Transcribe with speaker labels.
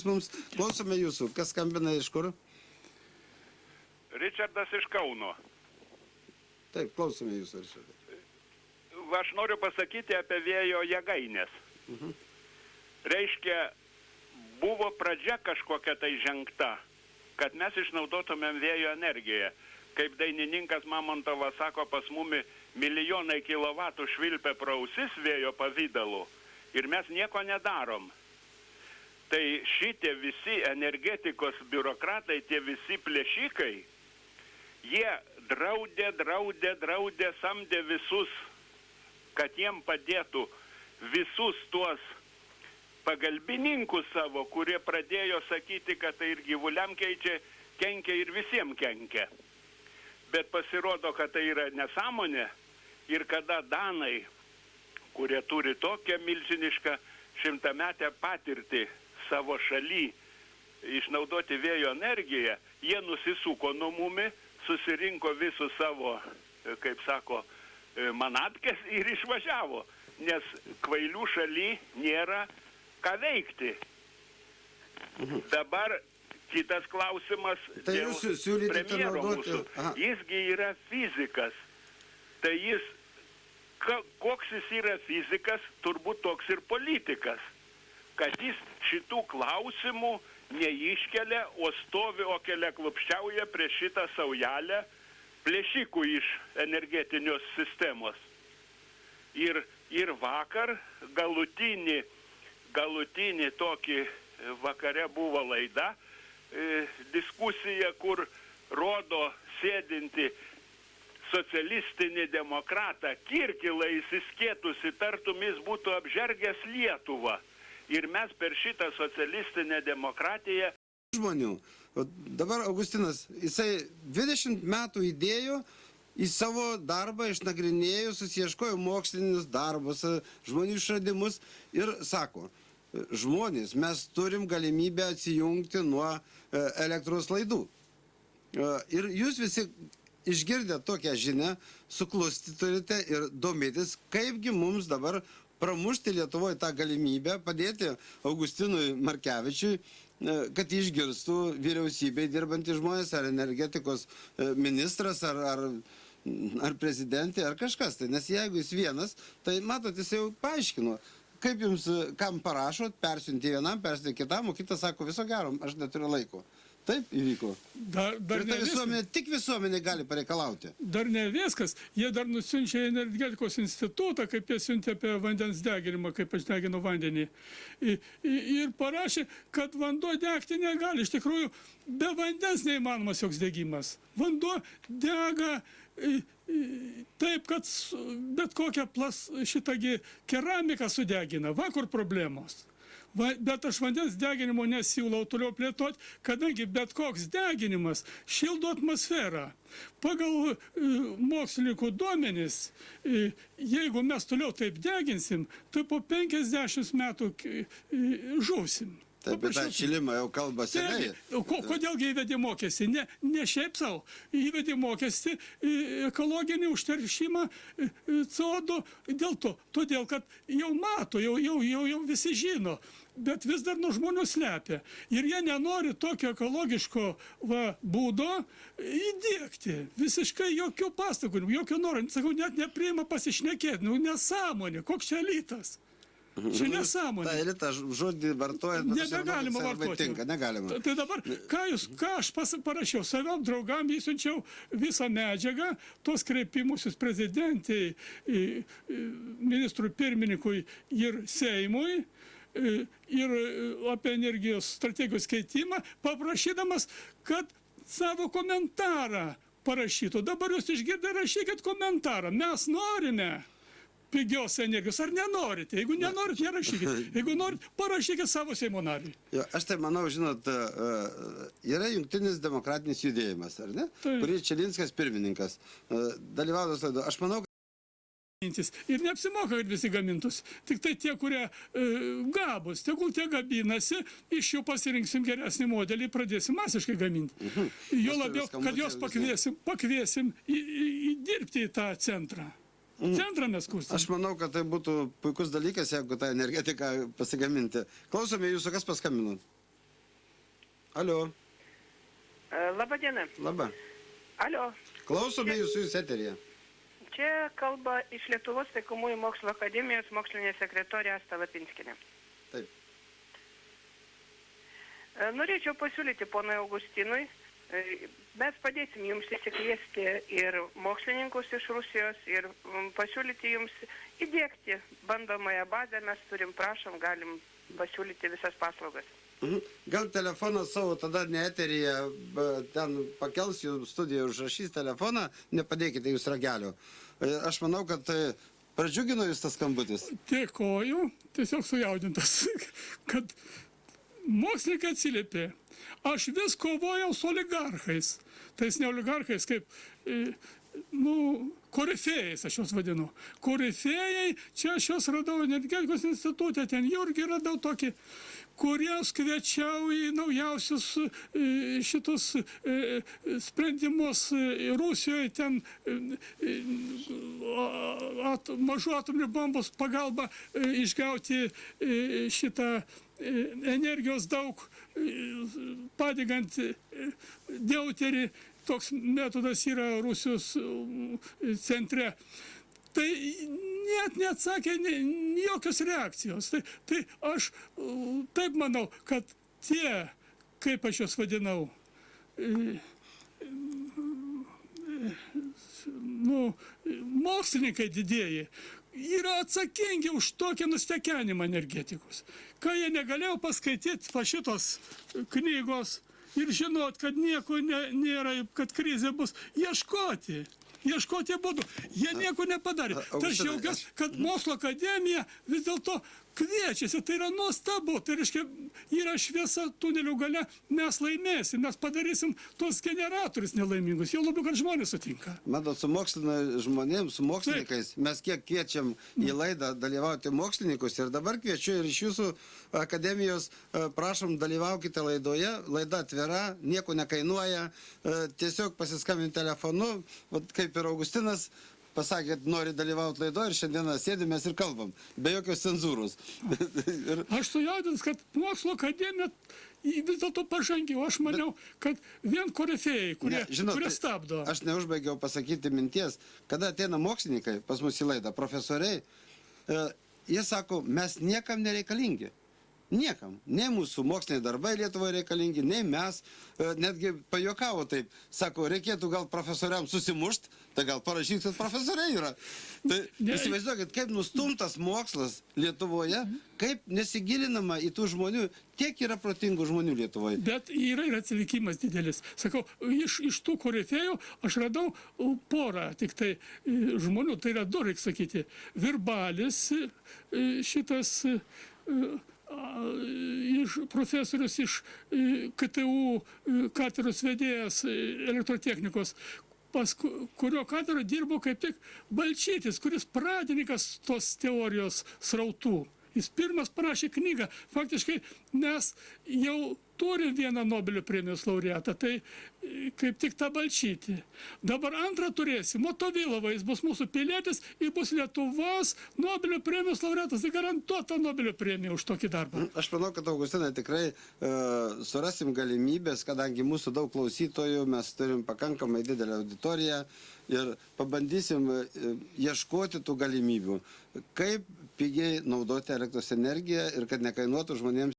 Speaker 1: Mums klausome jūsų. Kas skambina iš kur?
Speaker 2: Ričardas iš Kauno.
Speaker 1: Taip, klausome jūsų, Ričardas.
Speaker 2: Aš noriu pasakyti apie vėjo jėgainės. Reiškia, buvo pradžia kažkokia tai žengta, kad mes išnaudotumėm vėjo energiją. Kaip dainininkas Mamontovas sako, pas mumi milijonai kilovatų švilpia pro ausis vėjo pavydalu ir mes nieko nedarom. Tai šitie visi energetikos biurokratai, tie visi plėšikai, jie draudė, samdė visus, kad jiem padėtų visus tuos pagalbininkus savo, kurie pradėjo sakyti, kad tai ir gyvuliam kenkia ir visiems kenkia. Bet pasirodo, kad tai yra nesąmonė ir kada danai, kurie turi tokią milžinišką 100-metę patirtį savo šaly išnaudoti vėjo energiją, jie nusisuko nuo mumi, susirinko visus savo, kaip sako, manatkes ir išvažiavo, nes kvailių šaly nėra ką veikti. Dabar kitas klausimas
Speaker 1: tai
Speaker 2: dėl premjero mūsų. Jisgi yra fizikas. Tai jis, koks jis yra fizikas, turbūt toks ir politikas. Kad jis šitų klausimų neiškelia, o stovi, o kelia klupščiauja prie šitą saujelę plėšikų iš energetinios sistemos. Ir vakar galutinį tokį vakare buvo laida, diskusija, kur rodo sėdinti socialistinį demokratą Kirkilą įsiskėtusi, tartum jis būtų apžergęs Lietuvą. Ir mes per šitą socialistinę demokratiją...
Speaker 1: Žmonių. Dabar Augustinas, jisai 20 metų įdėjo į savo darbą, išnagrinėjo, susieškojo mokslinius darbus, žmonių išradimus ir sako, žmonės, mes turim galimybę atsijungti nuo elektros laidų. Ir jūs visi išgirdę tokią žinią, suklusti turite ir domėtis, kaipgi mums dabar pramušti Lietuvoje tą galimybę, padėti Augustinui Markevičiui, kad išgirstų vyriausybėje dirbantys žmonės, ar energetikos ministras, ar prezidentė, ar kažkas. Nes jeigu jis vienas, tai matot, jis jau paaiškino, kaip jums, kam parašot, persiunti vienam, persiunti kitam, o kitas sako, viso gero, aš neturiu laiko. Taip įvyko. Ir ta visuomenė, tik visuomenė gali pareikalauti.
Speaker 3: Dar ne viskas. Jie dar nusiunčia energetikos institutą, kaip jie siuntė apie vandens deginimą, kaip aš deginu vandenį. Ir parašė, kad vanduo degti negali. Iš tikrųjų, be vandens neįmanomas joks degimas. Vanduo dega taip, kad bet kokią šitągi keramiką sudegina. Va kur problemos. Bet aš vandens deginimo nesiūlau toliau plėtoti, kadangi bet koks deginimas šildo atmosferą. Pagal mokslininkų duomenis, jeigu mes toliau taip deginsim, tai po 50 metų žuvsim.
Speaker 1: Taip, bet tą šilimą jau kalba seniai.
Speaker 3: Kodėlgi įvedė mokestį? Ne šiaip savo. Įvedė mokestį ekologinį užteršimą CO2 dėl to. Todėl, kad jau mato, jau visi žino, bet vis dar nuo žmonių slepia. Ir jie nenori tokio ekologiško būdo įdiegti. Visiškai jokių pastangų, jokių norų. Sakau, net nepriima pasišnekėti. Nesąmonė, koks čia elitas. Čia nesąmonė.
Speaker 1: Ta elita žodį vartoja,
Speaker 3: nebegalima vartoti.
Speaker 1: Negalima.
Speaker 3: Tai dabar, ką aš parašiau, savam draugam įsiunčiau visą medžiagą, tos kreipimusius prezidentai, ministrui pirmininkui ir Seimui, ir apie energijos strategijos keitimą, paprašydamas, kad savo komentarą parašytų. Dabar jūs išgirdę, rašykit komentarą. Mes norime pigios energijos. Ar nenorite? Jeigu nenorit, nerašykit. Jeigu norit, parašykit savo Seimo nariui.
Speaker 1: Aš tai manau, žinot, yra jungtinis demokratinis judėjimas, ar ne? Kurį Čelinskas pirmininkas dalyvaudas laido. Aš manau,
Speaker 3: ir neapsimoka, kad visi gamintus. Tik tai tie, kurie gabus, tegul tie gabinasi, iš jų pasirinksim geresnį modelį, pradėsim masiškai gaminti. Jo labiau, kad jos pakviesim dirbti į tą centrą. Centrą mes kursim.
Speaker 1: Aš manau, kad tai būtų puikus dalykas, jeigu tą energetiką pasigaminti. Klausome jūsų, kas paskambino? Alio,
Speaker 4: Labadiena.
Speaker 1: laba.
Speaker 4: Alio.
Speaker 1: Klausome jūsų eteryje.
Speaker 4: Čia kalba iš Lietuvos taikomųjų mokslo akademijos mokslinė sekretorė Asta Lapinskinė.
Speaker 1: Taip.
Speaker 4: Norėčiau pasiūlyti ponui Augustinui, mes padėsim jums įsikviesti ir mokslininkus iš Rusijos ir pasiūlyti jums įdėkti bandomąją bazę, mes turim, prašom, galim pasiūlyti visas paslaugas.
Speaker 1: Gal telefoną savo tada ne eteryje, ten pakels jų studiją, užrašys telefoną, nepadėkite jūs ragelio. Aš manau, kad pradžiugino jūs tas skambutis.
Speaker 3: Dėkoju, tiesiog sujaudintas, kad mokslininkai atsiliepė. Aš vis kovojau su oligarchais. Tais ne oligarchais, kaip, korifėjais aš juos vadinu. Korifėjai, čia aš juos radau energetikos institutė, ten Jurgį radau tokį, kurios kviečiau į naujausius šitus sprendimus Rusijoje, ten mažų atominių bombos pagalba išgauti šitą energijos daug, padegant deuterį. Toks metodas yra Rusijos centre. Tai net neatsakė jokios reakcijos. Tai aš taip manau, kad tie, kaip aš juos vadinau, mokslininkai didieji, yra atsakingi už tokį nustekenimą energetikos. Kai jie negalėjo paskaityti šitos knygos ir žinot, kad nieko nėra, kad krizė bus, ieškoti būdų. Jie nieko nepadarė. Tai aš džiaugiuosi, kad mokslo akademija vis dėlto kviečiasi. Tai yra nuostabu. Tai reiškia, yra šviesa tunelio gale, mes laimėsim, mes padarysim tos generatorius nelaimingus. Jau labiau, kad žmonės sutinka.
Speaker 1: Matot, su žmonėms, su mokslininkais, mes kiek kviečiam į laidą dalyvauti mokslininkus ir dabar kviečiu ir iš jūsų akademijos, prašom, dalyvaukite laidoje, laida atvira, nieko nekainuoja, tiesiog pasiskambinti telefonu, kaip ir Augustinas pasakė, nori dalyvauti laidoje ir šiandieną sėdimės ir kalbam, be jokios cenzūros.
Speaker 3: Aš sujaudins, kad mokslo akademija vis dėlto pažangiau. Aš maniau, kad vien korifėjai, kurie stabdo.
Speaker 1: Aš neužbaigiau pasakyti minties, kada ateina mokslininkai pas mus į laidą, profesoriai, jie sako, mes niekam nereikalingi. Niekam. Nei mūsų moksliniai darbai Lietuvoje reikalingi, nei mes. Netgi pajuokavo taip. Sako, reikėtų gal profesoriams susimušt, tai gal parašyt, kad profesoriai yra. Tai įsivaizduokit, kaip nustumtas mokslas Lietuvoje, kaip nesigilinama į tų žmonių, tiek yra protingų žmonių Lietuvoje.
Speaker 3: Bet yra ir atsilikimas didelis. Sakau, iš tų korifėjų aš radau porą tik tai žmonių, tai yra du, reikia sakyti. Virbalis, šitas profesorius iš KTU katedros vedėjas elektrotechnikos, pas kurio katedro dirbo kaip tik Balčytis, kuris pradininkas tos teorijos srautų. Jis pirmas parašė knygą. Faktiškai mes jau turim vieną Nobelio premijos laureatą, tai kaip tik tą Balčytį. Dabar antrą turėsim, Motovilovą, jis bus mūsų pilietis ir bus Lietuvos Nobelio premijos laureatas. Tai garantuota Nobelio premija už tokį darbą.
Speaker 1: Aš manau, kad Augustinai tikrai surasim galimybės, kadangi mūsų daug klausytojų, mes turim pakankamai didelę auditoriją ir pabandysim ieškoti tų galimybių, kaip pigiai naudoti elektros energiją ir kad nekainuotų žmonėms